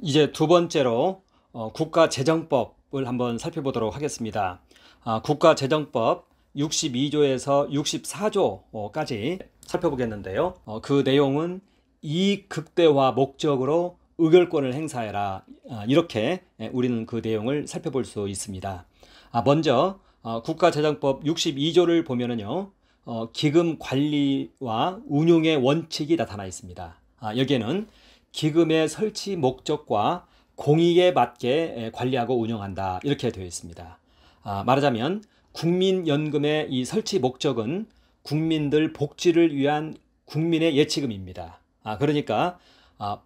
이제 두 번째로 국가재정법을 한번 살펴보도록 하겠습니다. 국가재정법 62조에서 64조까지 살펴보겠는데요. 그 내용은 이익 극대화 목적으로 의결권을 행사해라, 이렇게 우리는 그 내용을 살펴볼 수 있습니다. 먼저 국가재정법 62조를 보면은요, 기금 관리와 운용의 원칙이 나타나 있습니다. 여기에는 기금의 설치 목적과 공익에 맞게 관리하고 운영한다, 이렇게 되어 있습니다. 말하자면 국민연금의 이 설치 목적은 국민들 복지를 위한 국민의 예치금입니다. 그러니까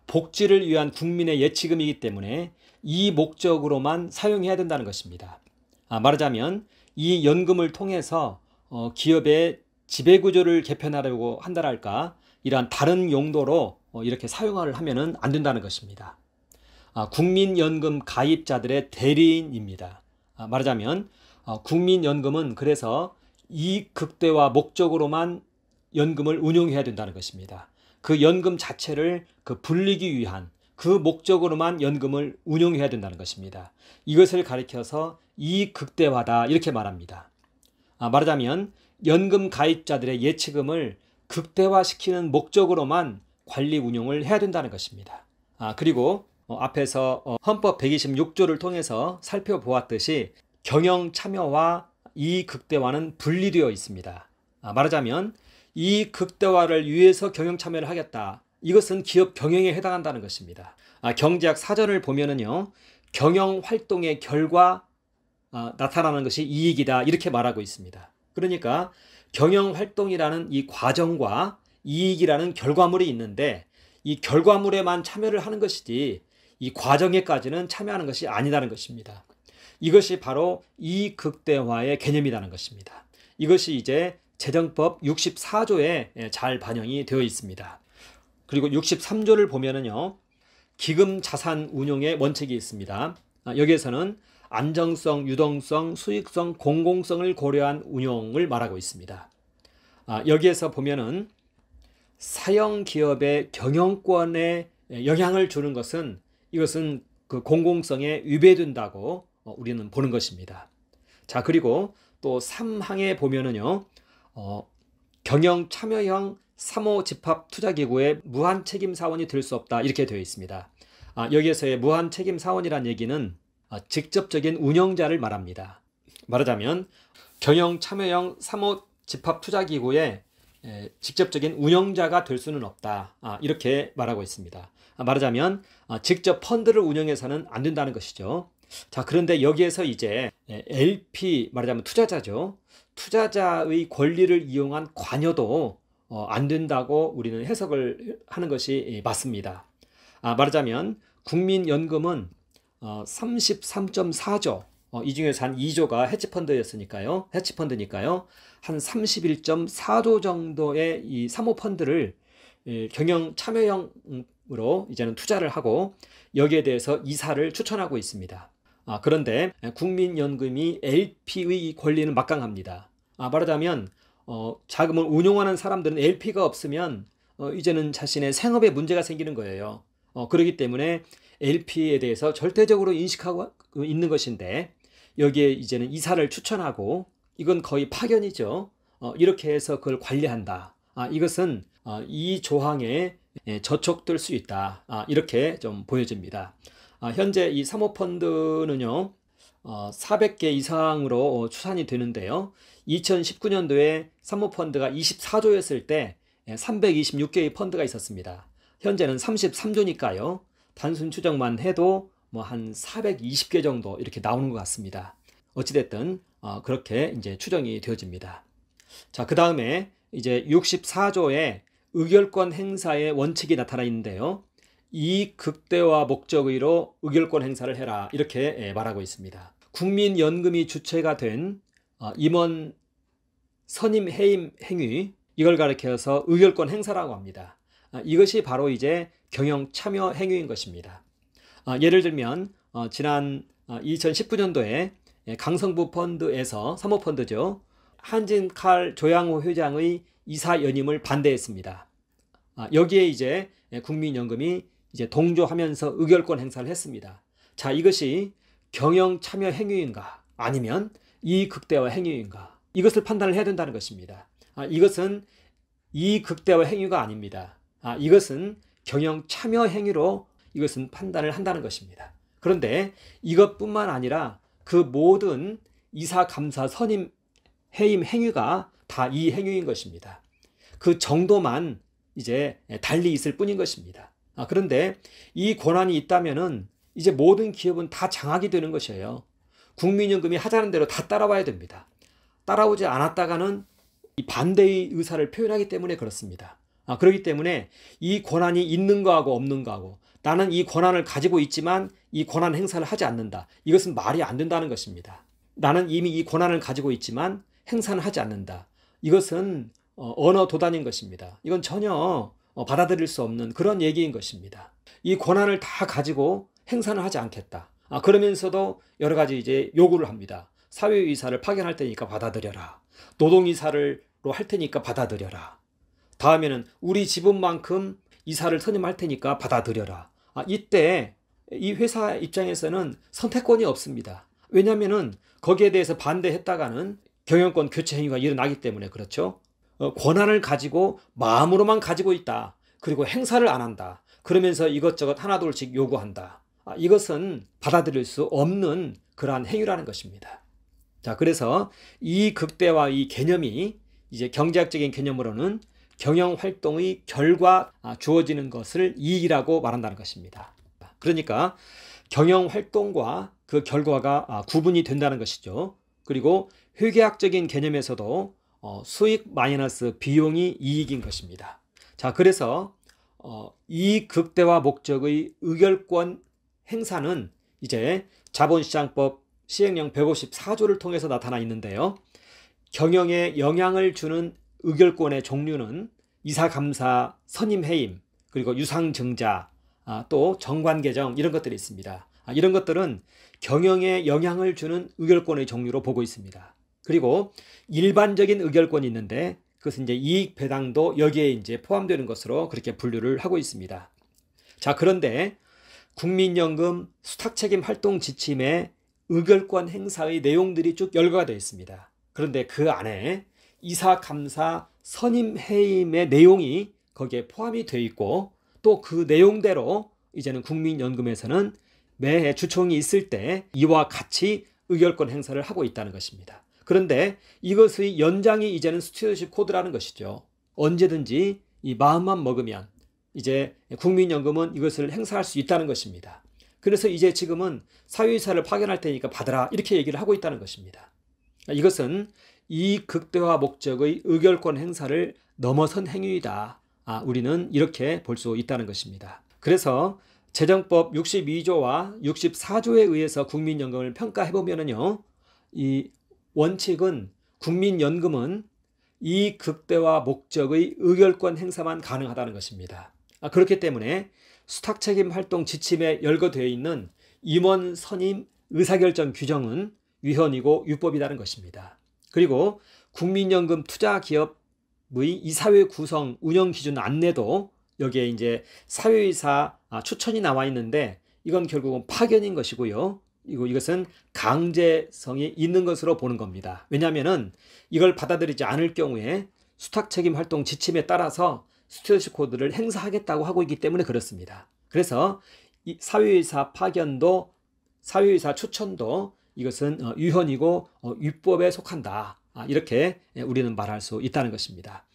복지를 위한 국민의 예치금이기 때문에 이 목적으로만 사용해야 된다는 것입니다. 말하자면 이 연금을 통해서 기업의 지배구조를 개편하려고 한다랄까, 이러한 다른 용도로 이렇게 사용을 하면은 안 된다는 것입니다. 국민연금 가입자들의 대리인입니다. 말하자면 국민연금은 그래서 이익 극대화 목적으로만 연금을 운용해야 된다는 것입니다. 그 연금 자체를 불리기 위한 그 목적으로만 연금을 운용해야 된다는 것입니다. 이것을 가리켜서 이익 극대화다, 이렇게 말합니다. 말하자면 연금 가입자들의 예치금을 극대화시키는 목적으로만 관리 운용을 해야 된다는 것입니다. 그리고 앞에서 헌법 126조를 통해서 살펴보았듯이 경영 참여와 이익 극대화는 분리되어 있습니다. 말하자면 이익 극대화를 위해서 경영 참여를 하겠다, 이것은 기업 경영에 해당한다는 것입니다. 경제학 사전을 보면은요, 경영 활동의 결과 나타나는 것이 이익이다, 이렇게 말하고 있습니다. 그러니까 경영 활동이라는 이 과정과 이익이라는 결과물이 있는데, 이 결과물에만 참여를 하는 것이지 이 과정에까지는 참여하는 것이 아니라는 것입니다. 이것이 바로 이익 극대화의 개념이라는 것입니다. 이것이 이제 재정법 64조에 잘 반영이 되어 있습니다. 그리고 63조를 보면은요, 기금 자산 운용의 원칙이 있습니다. 여기에서는 안정성, 유동성, 수익성, 공공성을 고려한 운용을 말하고 있습니다. 여기에서 보면은 사형 기업의 경영권에 영향을 주는 것은, 이것은 그 공공성에 위배된다고 우리는 보는 것입니다. 자, 그리고 또 3항에 보면은요, 경영 참여형 사모 집합 투자기구의 무한 책임 사원이 될 수 없다, 이렇게 되어 있습니다. 여기에서의 무한 책임 사원이란 얘기는 직접적인 운영자를 말합니다. 말하자면 경영 참여형 사모 집합 투자기구의 직접적인 운영자가 될 수는 없다, 이렇게 말하고 있습니다. 말하자면 직접 펀드를 운영해서는 안 된다는 것이죠. 자, 그런데 여기에서 이제 LP, 말하자면 투자자죠. 투자자의 권리를 이용한 관여도 안 된다고 우리는 해석을 하는 것이 맞습니다. 말하자면 국민연금은 33.4조, 이 중에서 한 2조가 해치펀드였으니까요. 해치펀드니까요. 한 31.4조 정도의 이 사모펀드를 경영 참여형으로 이제는 투자를 하고, 여기에 대해서 이사를 추천하고 있습니다. 그런데 국민연금이 LP의 권리는 막강합니다. 말하자면 자금을 운용하는 사람들은 LP가 없으면 이제는 자신의 생업에 문제가 생기는 거예요. 그렇기 때문에 LP에 대해서 절대적으로 인식하고 있는 것인데, 여기에 이제는 이사를 추천하고, 이건 거의 파견이죠. 이렇게 해서 그걸 관리한다. 이것은 이 조항에 저촉될 수 있다, 이렇게 좀 보여집니다. 현재 이 사모펀드는요, 400개 이상으로 추산이 되는데요, 2019년도에 사모펀드가 24조였을 때 326개의 펀드가 있었습니다. 현재는 33조니까요 단순 추정만 해도 뭐 한 420개 정도 이렇게 나오는 것 같습니다. 어찌됐든 그렇게 이제 추정이 되어집니다. 자, 그 다음에 이제 64조에 의결권 행사의 원칙이 나타나 있는데요, 이익 극대화 목적의로 의결권 행사를 해라, 이렇게 말하고 있습니다. 국민연금이 주체가 된 임원 선임 해임 행위, 이걸 가리켜서 의결권 행사라고 합니다. 이것이 바로 이제 경영 참여 행위인 것입니다. 예를 들면 지난 2019년도에 강성부 펀드에서 사모펀드죠, 한진칼 조양호 회장의 이사 연임을 반대했습니다. 여기에 이제 국민연금이 이제 동조하면서 의결권 행사를 했습니다. 자, 이것이 경영 참여 행위인가 아니면 이익극대화 행위인가, 이것을 판단을 해야 된다는 것입니다. 이것은 이익극대화 행위가 아닙니다. 이것은 경영 참여 행위로 이것은 판단을 한다는 것입니다. 그런데 이것뿐만 아니라 그 모든 이사, 감사, 선임, 해임 행위가 다 이 행위인 것입니다. 그 정도만 이제 달리 있을 뿐인 것입니다. 그런데 이 권한이 있다면은 이제 모든 기업은 다 장악이 되는 것이에요. 국민연금이 하자는 대로 다 따라와야 됩니다. 따라오지 않았다가는 이 반대의 의사를 표현하기 때문에 그렇습니다. 그렇기 때문에 이 권한이 있는 거하고 없는 거하고, 나는 이 권한을 가지고 있지만 이 권한 행사를 하지 않는다, 이것은 말이 안 된다는 것입니다. 나는 이미 이 권한을 가지고 있지만 행사는 하지 않는다, 이것은 언어 도단인 것입니다. 이건 전혀 받아들일 수 없는 그런 얘기인 것입니다. 이 권한을 다 가지고 행사는 하지 않겠다. 그러면서도 여러 가지 이제 요구를 합니다. 사회이사를 파견할 테니까 받아들여라. 노동이사로 할 테니까 받아들여라. 다음에는 우리 지분만큼 이사를 선임할 테니까 받아들여라. 이때 이 회사 입장에서는 선택권이 없습니다. 왜냐하면은 거기에 대해서 반대했다가는 경영권 교체 행위가 일어나기 때문에 그렇죠. 권한을 가지고 마음으로만 가지고 있다. 그리고 행사를 안 한다. 그러면서 이것저것 하나둘씩 요구한다. 이것은 받아들일 수 없는 그러한 행위라는 것입니다. 자, 그래서 이 극대화 이 개념이 이제 경제학적인 개념으로는 경영 활동의 결과 주어지는 것을 이익이라고 말한다는 것입니다. 그러니까 경영 활동과 그 결과가 구분이 된다는 것이죠. 그리고 회계학적인 개념에서도 수익 마이너스 비용이 이익인 것입니다. 자, 그래서 이 극대화 목적의 의결권 행사는 이제 자본시장법 시행령 154조를 통해서 나타나 있는데요. 경영에 영향을 주는 의결권의 종류는 이사, 감사, 선임, 해임, 그리고 유상증자, 또 정관 개정, 이런 것들이 있습니다. 이런 것들은 경영에 영향을 주는 의결권의 종류로 보고 있습니다. 그리고 일반적인 의결권이 있는데 그것은 이제 이익 배당도 여기에 이제 포함되는 것으로 그렇게 분류를 하고 있습니다. 자, 그런데 국민연금 수탁책임 활동 지침에 의결권 행사의 내용들이 쭉 열거가 되어 있습니다. 그런데 그 안에 이사, 감사, 선임, 해임의 내용이 거기에 포함이 되어 있고, 또 그 내용대로 이제는 국민연금에서는 매해 주총이 있을 때 이와 같이 의결권 행사를 하고 있다는 것입니다. 그런데 이것의 연장이 이제는 스튜어드십 코드라는 것이죠. 언제든지 이 마음만 먹으면 이제 국민연금은 이것을 행사할 수 있다는 것입니다. 그래서 이제 지금은 사회이사를 파견할 테니까 받아라, 이렇게 얘기를 하고 있다는 것입니다. 이것은 이 극대화 목적의 의결권 행사를 넘어선 행위이다. 우리는 이렇게 볼 수 있다는 것입니다. 그래서 재정법 62조와 64조에 의해서 국민연금을 평가해보면요, 이 원칙은 국민연금은 이 극대화 목적의 의결권 행사만 가능하다는 것입니다. 그렇기 때문에 수탁책임 활동 지침에 열거되어 있는 임원 선임 의사결정 규정은 위헌이고 유법이라는 것입니다. 그리고 국민연금 투자기업의 이사회 구성 운영 기준 안내도 여기에 이제 사회이사 추천이 나와 있는데 이건 결국은 파견인 것이고요. 이것은 강제성이 있는 것으로 보는 겁니다. 왜냐하면은 이걸 받아들이지 않을 경우에 수탁책임 활동 지침에 따라서 스튜어드십 코드를 행사하겠다고 하고 있기 때문에 그렇습니다. 그래서 이 사회이사 파견도 사회이사 추천도 이것은 위헌이고 위법에 속한다. 이렇게 우리는 말할 수 있다는 것입니다.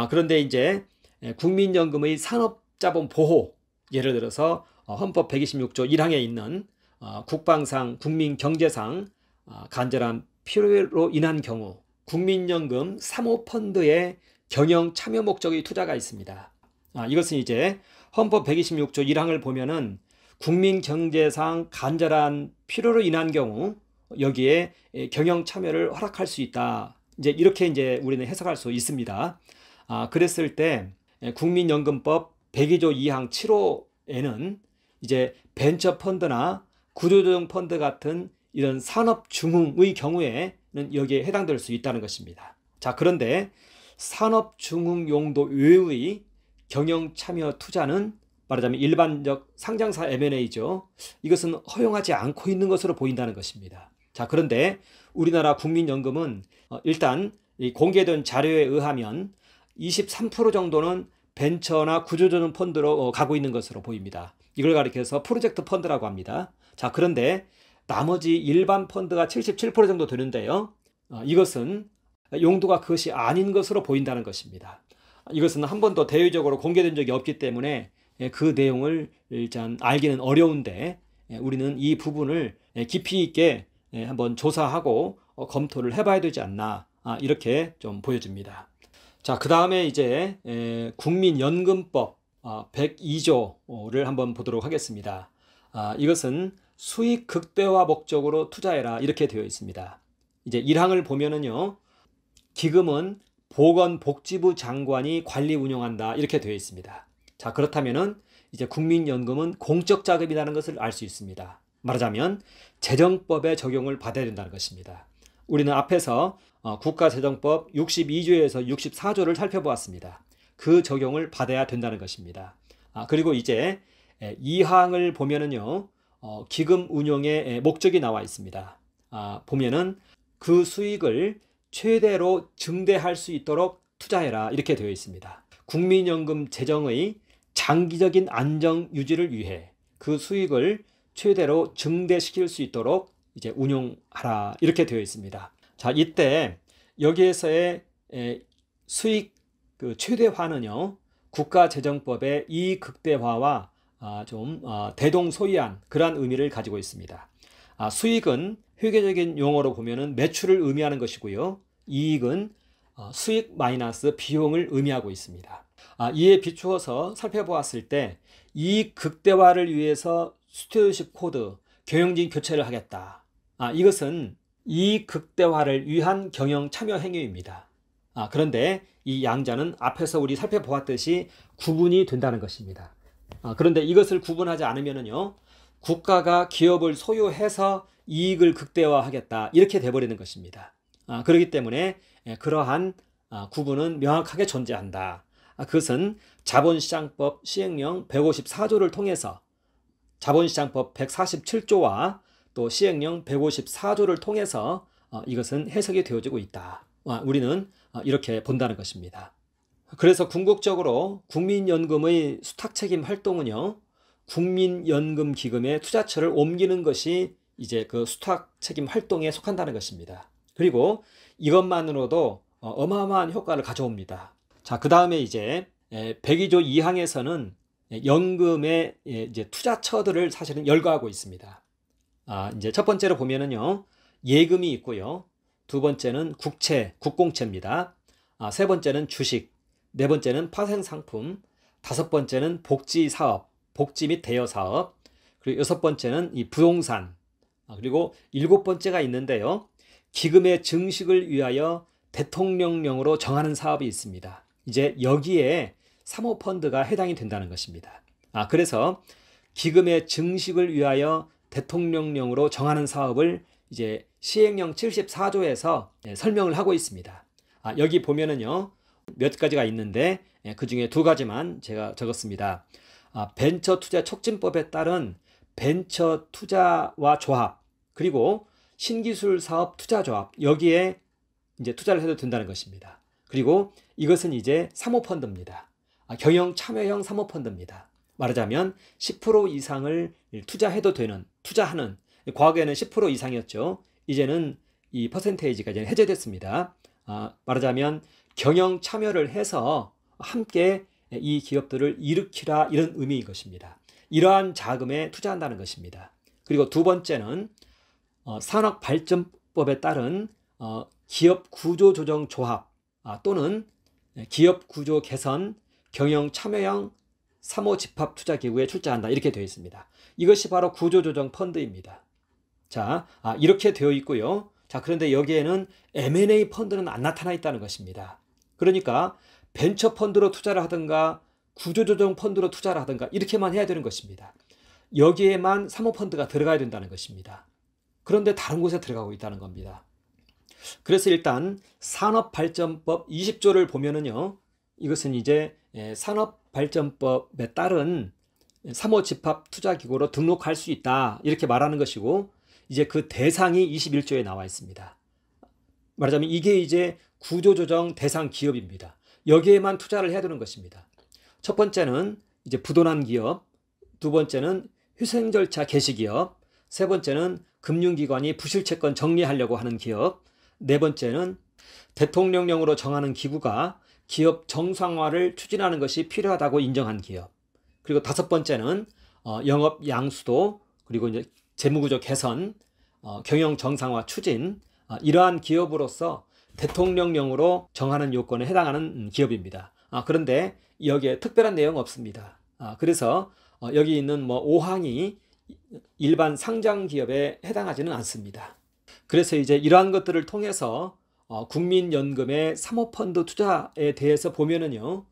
그런데 이제 국민연금의 산업자본 보호, 예를 들어서 헌법 126조 1항에 있는 국방상, 국민경제상 간절한 필요로 인한 경우 국민연금 사모펀드의 경영 참여 목적의 투자가 있습니다. 이것은 이제 헌법 126조 1항을 보면은 국민경제상 간절한 필요로 인한 경우 여기에 경영 참여를 허락할 수 있다. 이렇게 우리는 해석할 수 있습니다. 그랬을 때 국민연금법 102조 2항 7호에는 이제 벤처펀드나 구조조정 펀드 같은 이런 산업중흥의 경우에는 여기에 해당될 수 있다는 것입니다. 자, 그런데 산업중흥 용도 외의 경영 참여 투자는 말하자면 일반적 상장사 M&A죠. 이것은 허용하지 않고 있는 것으로 보인다는 것입니다. 자, 그런데 우리나라 국민연금은 일단 이 공개된 자료에 의하면 23% 정도는 벤처나 구조조정 펀드로 가고 있는 것으로 보입니다. 이걸 가리켜서 프로젝트 펀드라고 합니다. 자, 그런데 나머지 일반 펀드가 77% 정도 되는데요. 이것은 용도가 그것이 아닌 것으로 보인다는 것입니다. 이것은 한 번도 대외적으로 공개된 적이 없기 때문에 그 내용을 일단 알기는 어려운데 우리는 이 부분을 깊이 있게 한번 조사하고 검토를 해봐야 되지 않나, 이렇게 좀 보여집니다. 자, 그 다음에 이제 국민연금법 102조를 한번 보도록 하겠습니다. 이것은 수익 극대화 목적으로 투자해라, 이렇게 되어 있습니다. 이제 1항을 보면은요, 기금은 보건복지부 장관이 관리 운영한다, 이렇게 되어 있습니다. 자, 그렇다면은 이제 국민연금은 공적 자금이라는 것을 알 수 있습니다. 말하자면 재정법의 적용을 받아야 된다는 것입니다. 우리는 앞에서 국가재정법 62조에서 64조를 살펴보았습니다. 그 적용을 받아야 된다는 것입니다. 그리고 이제 2항을 보면은요, 기금 운용의 목적이 나와 있습니다. 보면은 그 수익을 최대로 증대할 수 있도록 투자해라, 이렇게 되어 있습니다. 국민연금 재정의 장기적인 안정 유지를 위해 그 수익을 최대로 증대시킬 수 있도록 이제 운용하라, 이렇게 되어 있습니다. 자, 이때 여기에서의 수익 최대화는요, 국가재정법의 이익 극대화와 좀 대동소이한 그러한 의미를 가지고 있습니다. 수익은 회계적인 용어로 보면은 매출을 의미하는 것이고요, 이익은 수익 마이너스 비용을 의미하고 있습니다. 이에 비추어서 살펴보았을 때 이익 극대화를 위해서 스튜어드십 코드 경영진 교체를 하겠다. 이것은 이익 극대화를 위한 경영 참여 행위입니다. 그런데 이 양자는 앞에서 우리 살펴보았듯이 구분이 된다는 것입니다. 그런데 이것을 구분하지 않으면요, 국가가 기업을 소유해서 이익을 극대화하겠다, 이렇게 돼버리는 것입니다. 그렇기 때문에 그러한 구분은 명확하게 존재한다. 그것은 자본시장법 시행령 154조를 통해서 자본시장법 147조와 또 시행령 154조를 통해서 이것은 해석이 되어지고 있다. 우리는 이렇게 본다는 것입니다. 그래서 궁극적으로 국민연금의 수탁책임 활동은요, 국민연금기금의 투자처를 옮기는 것이 이제 그 수탁책임 활동에 속한다는 것입니다. 그리고 이것만으로도 어마어마한 효과를 가져옵니다. 자, 그 다음에 이제 102조 2항에서는 연금의 이제 투자처들을 사실은 열거하고 있습니다. 이제 첫 번째로 보면은요, 예금이 있고요, 두 번째는 국채, 국공채입니다. 세 번째는 주식, 네 번째는 파생상품, 다섯 번째는 복지사업, 복지 및 대여사업, 그리고 여섯 번째는 이 부동산, 그리고 일곱 번째가 있는데요, 기금의 증식을 위하여 대통령령으로 정하는 사업이 있습니다. 이제 여기에 사모펀드가 해당이 된다는 것입니다. 그래서 기금의 증식을 위하여 대통령령으로 정하는 사업을 이제 시행령 74조에서 설명을 하고 있습니다. 여기 보면은요, 몇 가지가 있는데 그 중에 두 가지만 제가 적었습니다. 벤처투자촉진법에 따른 벤처투자와 조합, 그리고 신기술 사업 투자조합, 여기에 이제 투자를 해도 된다는 것입니다. 그리고 이것은 이제 사모펀드입니다. 경영 참여형 사모펀드입니다. 말하자면 10% 이상을 투자해도 되는, 투자하는, 과거에는 10% 이상이었죠. 이제는 이 퍼센테이지가 이제 해제됐습니다. 말하자면 경영 참여를 해서 함께 이 기업들을 일으키라, 이런 의미인 것입니다. 이러한 자금에 투자한다는 것입니다. 그리고 두 번째는 산업발전법에 따른 기업구조조정조합 또는 기업구조 개선 경영 참여형 사모집합투자기구에 출자한다, 이렇게 되어 있습니다. 이것이 바로 구조조정 펀드입니다. 자, 이렇게 되어 있고요. 자, 그런데 여기에는 M&A 펀드는 안 나타나 있다는 것입니다. 그러니까 벤처 펀드로 투자를 하든가 구조조정 펀드로 투자를 하든가 이렇게만 해야 되는 것입니다. 여기에만 사모펀드가 들어가야 된다는 것입니다. 그런데 다른 곳에 들어가고 있다는 겁니다. 그래서 일단 산업발전법 20조를 보면은요, 이것은 이제 산업발전법에 따른 사모집합투자기구로 등록할 수 있다 이렇게 말하는 것이고, 이제 그 대상이 21조에 나와 있습니다. 말하자면 이게 이제 구조조정 대상 기업입니다. 여기에만 투자를 해야 되는 것입니다. 첫 번째는 이제 부도난 기업, 두 번째는 회생 절차 개시 기업, 세 번째는 금융기관이 부실채권 정리하려고 하는 기업, 네 번째는 대통령령으로 정하는 기구가 기업 정상화를 추진하는 것이 필요하다고 인정한 기업, 그리고 다섯 번째는 영업 양수도, 그리고 이제 재무구조 개선, 경영 정상화 추진, 이러한 기업으로서 대통령령으로 정하는 요건에 해당하는 기업입니다. 그런데 여기에 특별한 내용 없습니다. 그래서 여기 있는 5항이 일반 상장 기업에 해당하지는 않습니다. 그래서 이제 이러한 것들을 통해서 국민연금의 사모펀드 투자에 대해서 보면은요,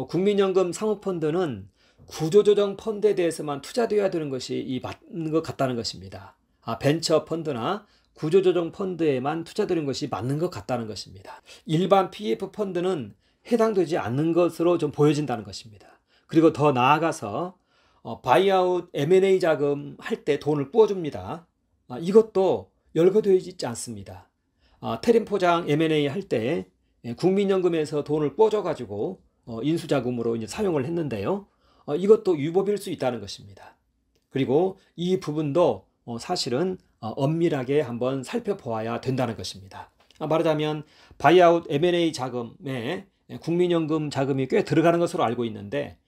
국민연금 사모펀드는 구조조정 펀드에 대해서만 투자되어야 되는 것이 맞는 것 같다는 것입니다. 벤처 펀드나 구조조정 펀드에만 투자되는 것이 맞는 것 같다는 것입니다. 일반 PF 펀드는 해당되지 않는 것으로 좀 보여진다는 것입니다. 그리고 더 나아가서 바이아웃 M&A 자금 할 때 돈을 부어줍니다. 이것도 열거되어 있지 않습니다. 테림 포장 M&A 할 때 국민연금에서 돈을 부어줘가지고 인수자금으로 이제 사용을 했는데요. 이것도 위법일 수 있다는 것입니다. 그리고 이 부분도 사실은 엄밀하게 한번 살펴보아야 된다는 것입니다. 말하자면 바이아웃 M&A 자금에 국민연금 자금이 꽤 들어가는 것으로 알고 있는데,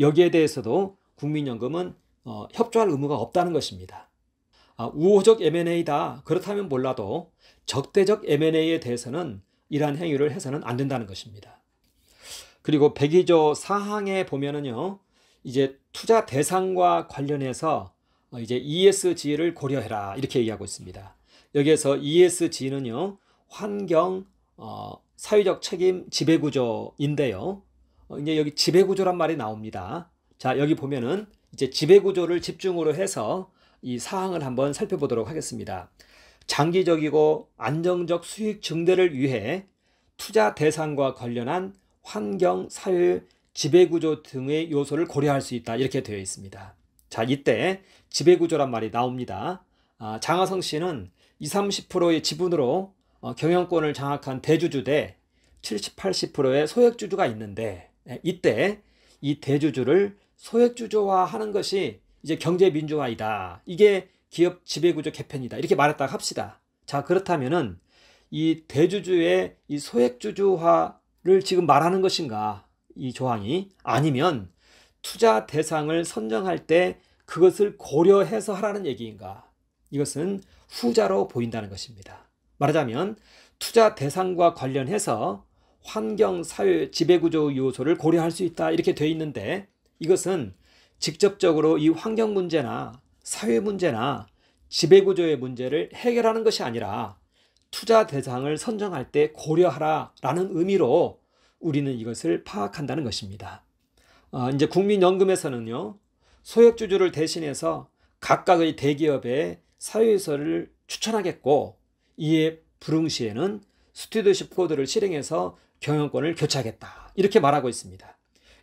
여기에 대해서도 국민연금은 협조할 의무가 없다는 것입니다. 우호적 M&A다 그렇다면 몰라도 적대적 M&A에 대해서는 이러한 행위를 해서는 안 된다는 것입니다. 그리고 102조 4항에 보면은요, 이제 투자 대상과 관련해서 이제 ESG를 고려해라 이렇게 얘기하고 있습니다. 여기에서 ESG는요, 환경, 사회적 책임, 지배구조인데요. 이제 여기 지배구조란 말이 나옵니다. 자, 여기 보면은 이제 지배구조를 집중으로 해서 이 사항을 한번 살펴보도록 하겠습니다. 장기적이고 안정적 수익 증대를 위해 투자 대상과 관련한 환경, 사회, 지배구조 등의 요소를 고려할 수 있다 이렇게 되어 있습니다. 자, 이때 지배구조란 말이 나옵니다. 장하성 씨는 20, 30%의 지분으로 경영권을 장악한 대주주 대 70, 80%의 소액주주가 있는데, 이때 이 대주주를 소액주주화하는 것이 이제 경제민주화이다. 이게 기업 지배구조 개편이다. 이렇게 말했다고 합시다. 자, 그렇다면은 이 대주주의 이 소액주주화를 지금 말하는 것인가? 이 조항이 아니면 투자 대상을 선정할 때 그것을 고려해서 하라는 얘기인가? 이것은 후자로 보인다는 것입니다. 말하자면 투자 대상과 관련해서 환경, 사회, 지배구조 요소를 고려할 수 있다 이렇게 되어 있는데, 이것은 직접적으로 이 환경 문제나 사회 문제나 지배구조의 문제를 해결하는 것이 아니라 투자 대상을 선정할 때 고려하라라는 의미로 우리는 이것을 파악한다는 것입니다. 이제 국민연금에서는요, 소액주주를 대신해서 각각의 대기업의 사유이사를 추천하겠고, 이에 불응시에는 스튜어드십 코드를 실행해서 경영권을 교체하겠다 이렇게 말하고 있습니다.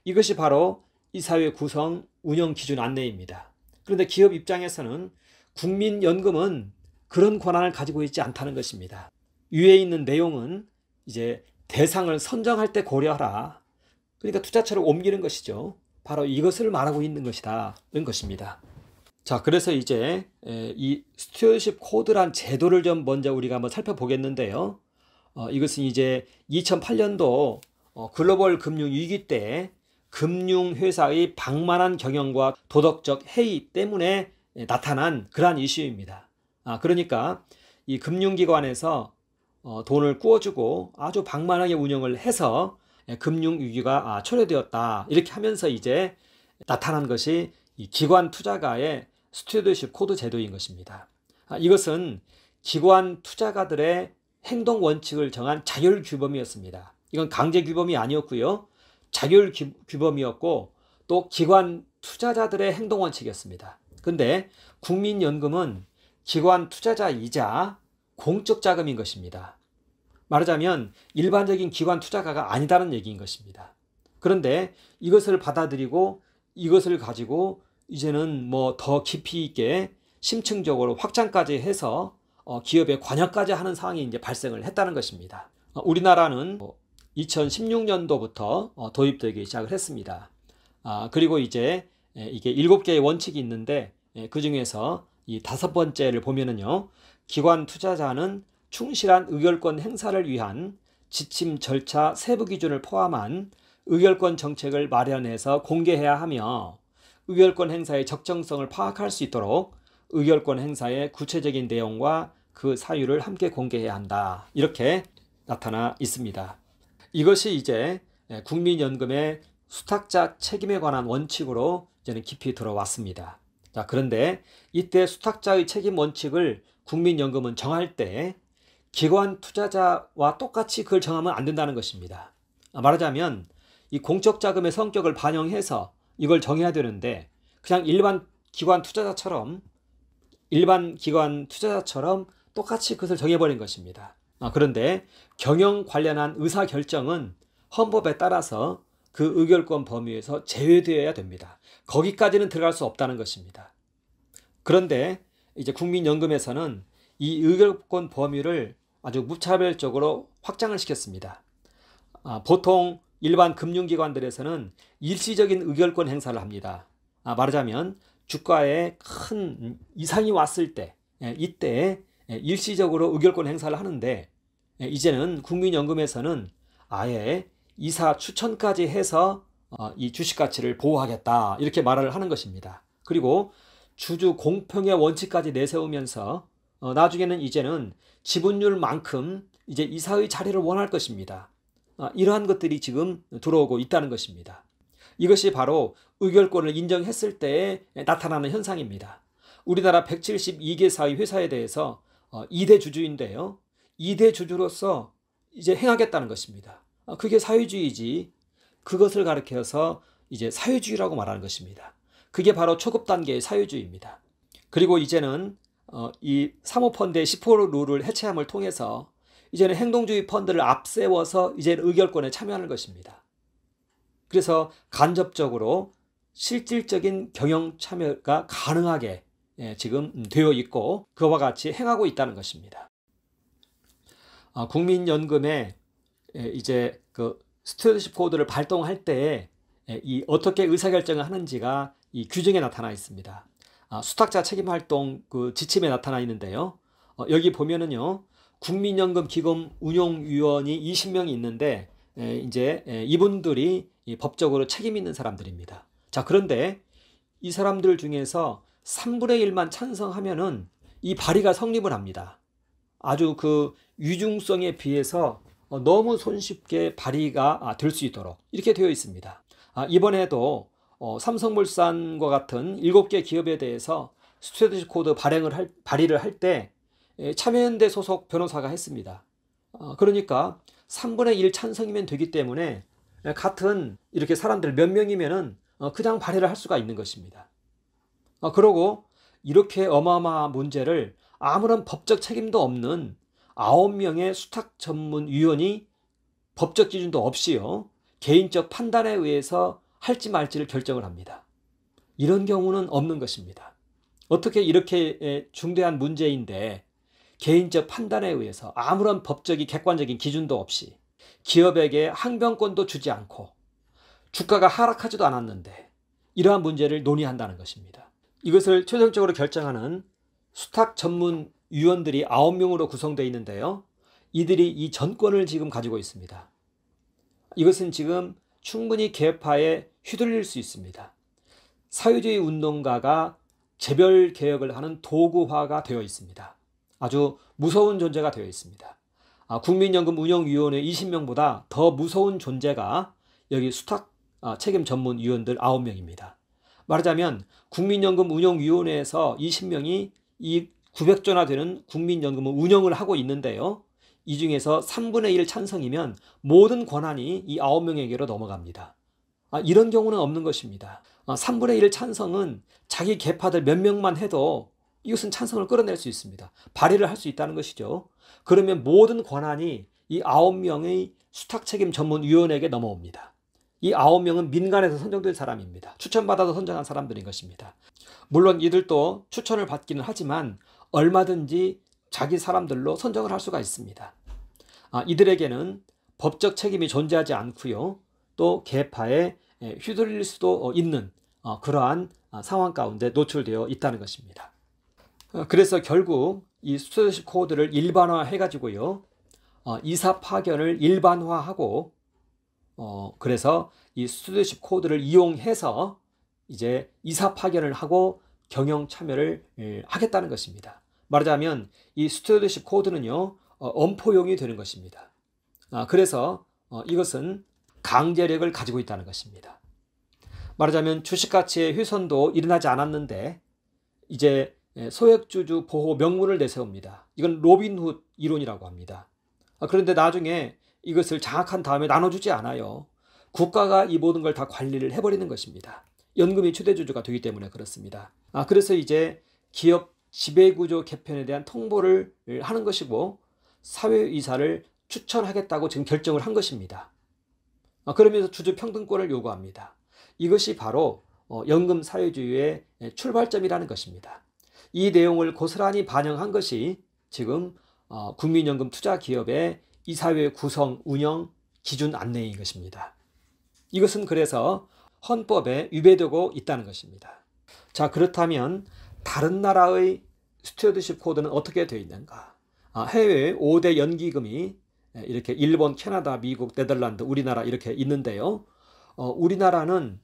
이것이 바로 이사회 구성 운영 기준 안내입니다. 그런데 기업 입장에서는 국민연금은 그런 권한을 가지고 있지 않다는 것입니다. 위에 있는 내용은 이제 대상을 선정할 때 고려하라. 그러니까 투자처를 옮기는 것이죠. 바로 이것을 말하고 있는 것이다는 것입니다. 자, 그래서 이제 이 스튜어드십 코드란 제도를 좀 먼저 우리가 한번 살펴보겠는데요. 이것은 이제 2008년도 글로벌 금융 위기 때 금융회사의 방만한 경영과 도덕적 해이 때문에 나타난 그러한 이슈입니다. 그러니까 이 금융기관에서 돈을 꾸어주고 아주 방만하게 운영을 해서 금융위기가 초래되었다 이렇게 하면서 이제 나타난 것이 이 기관 투자가의 스튜어드십 코드 제도인 것입니다. 이것은 기관 투자가들의 행동 원칙을 정한 자율 규범이었습니다. 이건 강제 규범이 아니었고요, 자율 규범이었고 또 기관 투자자들의 행동 원칙이었습니다. 근데 국민연금은 기관 투자자이자 공적 자금인 것입니다. 말하자면 일반적인 기관 투자가가 아니다는 얘기인 것입니다. 그런데 이것을 받아들이고 이것을 가지고 이제는 뭐 더 깊이 있게 심층적으로 확장까지 해서 기업에 관여까지 하는 상황이 이제 발생을 했다는 것입니다. 우리나라는 2016년도부터 도입되기 시작을 했습니다. 그리고 이제 이게 7개의 원칙이 있는데 그 중에서 이 5번째를 보면은요, 기관 투자자는 충실한 의결권 행사를 위한 지침 절차 세부 기준을 포함한 의결권 정책을 마련해서 공개해야 하며 의결권 행사의 적정성을 파악할 수 있도록 의결권 행사의 구체적인 내용과 그 사유를 함께 공개해야 한다. 이렇게 나타나 있습니다. 이것이 이제 국민연금의 수탁자 책임에 관한 원칙으로 이제는 깊이 들어왔습니다. 자, 그런데 이때 수탁자의 책임 원칙을 국민연금은 정할 때 기관 투자자와 똑같이 그걸 정하면 안 된다는 것입니다. 말하자면 이 공적 자금의 성격을 반영해서 이걸 정해야 되는데 그냥 일반 기관 투자자처럼 똑같이 그것을 정해버린 것입니다. 그런데 경영 관련한 의사결정은 헌법에 따라서 그 의결권 범위에서 제외되어야 됩니다. 거기까지는 들어갈 수 없다는 것입니다. 그런데 이제 국민연금에서는 이 의결권 범위를 아주 무차별적으로 확장을 시켰습니다. 보통 일반 금융기관들에서는 일시적인 의결권 행사를 합니다. 말하자면 주가에 큰 이상이 왔을 때, 이때 일시적으로 의결권 행사를 하는데 이제는 국민연금에서는 아예 이사 추천까지 해서 이 주식 가치를 보호하겠다, 이렇게 말을 하는 것입니다. 그리고 주주 공평의 원칙까지 내세우면서 나중에는 이제는 지분율만큼 이제 이사의 자리를 원할 것입니다. 이러한 것들이 지금 들어오고 있다는 것입니다. 이것이 바로 의결권을 인정했을 때에 나타나는 현상입니다. 우리나라 172개사의 회사에 대해서 2대 주주인데요, 2대 주주로서 이제 행하겠다는 것입니다. 그게 사회주의지, 그것을 가리켜서 이제 사회주의라고 말하는 것입니다. 그게 바로 초급 단계의 사회주의입니다. 그리고 이제는 이 사모펀드의 10% 룰을 해체함을 통해서 이제는 행동주의 펀드를 앞세워서 이제 의결권에 참여하는 것입니다. 그래서 간접적으로 실질적인 경영 참여가 가능하게 지금 되어 있고 그와 같이 행하고 있다는 것입니다. 국민연금에 이제 그 스튜어드십 코드를 발동할 때 이 어떻게 의사결정을 하는지가 이 규정에 나타나 있습니다. 수탁자 책임활동 그 지침에 나타나 있는데요. 여기 보면은요, 국민연금 기금 운용위원이 20명이 있는데 이제 이분들이 법적으로 책임 있는 사람들입니다. 자, 그런데 이 사람들 중에서 3분의 1만 찬성하면은 이 발의가 성립을 합니다. 아주 그 위중성에 비해서 너무 손쉽게 발의가 될 수 있도록 이렇게 되어 있습니다. 이번에도 삼성물산과 같은 7개 기업에 대해서 스튜어드십 코드 발의를 할 때 참여연대 소속 변호사가 했습니다. 그러니까 3분의 1 찬성이면 되기 때문에 같은 이렇게 사람들 몇 명이면은 그냥 발의를 할 수가 있는 것입니다. 그러고 이렇게 어마어마한 문제를 아무런 법적 책임도 없는 9명의 수탁 전문 위원이 법적 기준도 없이요, 개인적 판단에 의해서 할지 말지를 결정을 합니다. 이런 경우는 없는 것입니다. 어떻게 이렇게 중대한 문제인데 개인적 판단에 의해서 아무런 법적인 객관적인 기준도 없이 기업에게 항변권도 주지 않고 주가가 하락하지도 않았는데 이러한 문제를 논의한다는 것입니다. 이것을 최종적으로 결정하는 수탁 전문 위원들이 9명으로 구성되어 있는데요, 이들이 이 전권을 지금 가지고 있습니다. 이것은 지금 충분히 개파에 휘둘릴 수 있습니다. 사회주의 운동가가 재벌 개혁을 하는 도구화가 되어 있습니다. 아주 무서운 존재가 되어 있습니다. 국민연금 운영위원회 20명보다 더 무서운 존재가 여기 수탁 책임 전문 위원들 9명입니다. 말하자면 국민연금 운영위원회에서 20명이 이 900조나 되는 국민연금을 운영을 하고 있는데요, 이 중에서 3분의 1 찬성이면 모든 권한이 이 9명에게로 넘어갑니다. 이런 경우는 없는 것입니다. 3분의 1 찬성은 자기 계파들 몇 명만 해도 이것은 찬성을 끌어낼 수 있습니다. 발의를 할 수 있다는 것이죠. 그러면 모든 권한이 이 9명의 수탁책임 전문위원회에게 넘어옵니다. 이 9명은 민간에서 선정된 사람입니다. 추천받아서 선정한 사람들인 것입니다. 물론 이들도 추천을 받기는 하지만 얼마든지 자기 사람들로 선정을 할 수가 있습니다. 이들에게는 법적 책임이 존재하지 않고요. 또 계파에 휘둘릴 수도 있는 그러한 상황 가운데 노출되어 있다는 것입니다. 그래서 결국 이 스튜어드십 코드를 일반화해 가지고요. 이사 파견을 일반화하고 그래서 이 스튜어드십 코드를 이용해서 이제 이사 파견을 하고 경영 참여를 하겠다는 것입니다. 말하자면 이 스튜어드십 코드는요. 엄포용이 되는 것입니다. 그래서 이것은 강제력을 가지고 있다는 것입니다. 말하자면 주식가치의 훼손도 일어나지 않았는데 이제 소액주주 보호 명분을 내세웁니다. 이건 로빈훗 이론이라고 합니다. 그런데 나중에 이것을 장악한 다음에 나눠주지 않아요. 국가가 이 모든 걸 다 관리를 해버리는 것입니다. 연금이 최대주주가 되기 때문에 그렇습니다. 그래서 이제 기업 지배구조 개편에 대한 통보를 하는 것이고 사회이사를 추천하겠다고 지금 결정을 한 것입니다. 그러면서 주주평등권을 요구합니다. 이것이 바로 연금 사회주의의 출발점이라는 것입니다. 이 내용을 고스란히 반영한 것이 지금 국민연금 투자기업의 이사회 구성 운영 기준 안내인 것입니다. 이것은 그래서 헌법에 위배되고 있다는 것입니다. 자, 그렇다면 다른 나라의 스튜어드십 코드는 어떻게 되어 있는가? 해외 5대 연기금이 이렇게 일본, 캐나다, 미국, 네덜란드, 우리나라 이렇게 있는데요. 우리나라는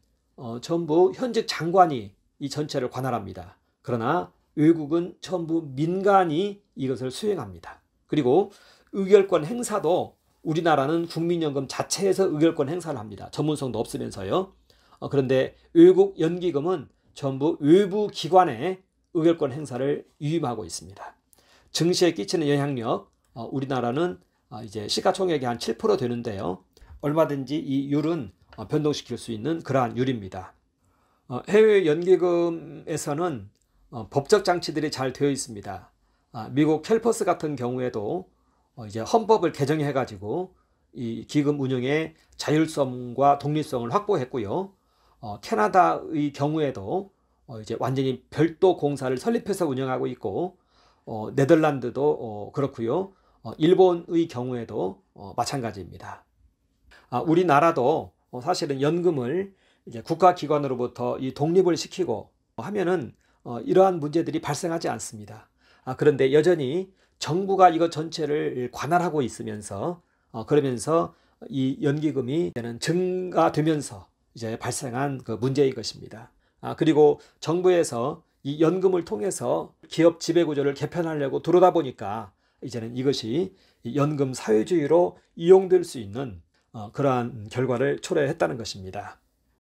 전부 현직 장관이 이 전체를 관할합니다. 그러나 외국은 전부 민간이 이것을 수행합니다. 그리고 의결권 행사도 우리나라는 국민연금 자체에서 의결권 행사를 합니다. 전문성도 없으면서요. 그런데 외국 연기금은 전부 외부 기관에 의결권 행사를 위임하고 있습니다. 증시에 끼치는 영향력, 우리나라는 이제 시가총액이 한 7% 되는데요. 얼마든지 이 율은 변동시킬 수 있는 그러한 율입니다. 해외 연기금에서는 법적 장치들이 잘 되어 있습니다. 미국 캘퍼스 같은 경우에도 이제 헌법을 개정해 가지고 이 기금 운영의 자율성과 독립성을 확보했고요. 캐나다의 경우에도 이제 완전히 별도 공사를 설립해서 운영하고 있고 네덜란드도 그렇고요. 일본의 경우에도 마찬가지입니다. 우리나라도 사실은 연금을 이제 국가기관으로부터 이 독립을 시키고 하면은 이러한 문제들이 발생하지 않습니다. 그런데 여전히 정부가 이것 전체를 관할하고 있으면서 그러면서 이 연기금이 증가되면서 이제 발생한 그 문제인 것입니다. 그리고 정부에서 이 연금을 통해서 기업 지배구조를 개편하려고 들어오다 보니까 이제는 이것이 연금 사회주의로 이용될 수 있는 그러한 결과를 초래했다는 것입니다.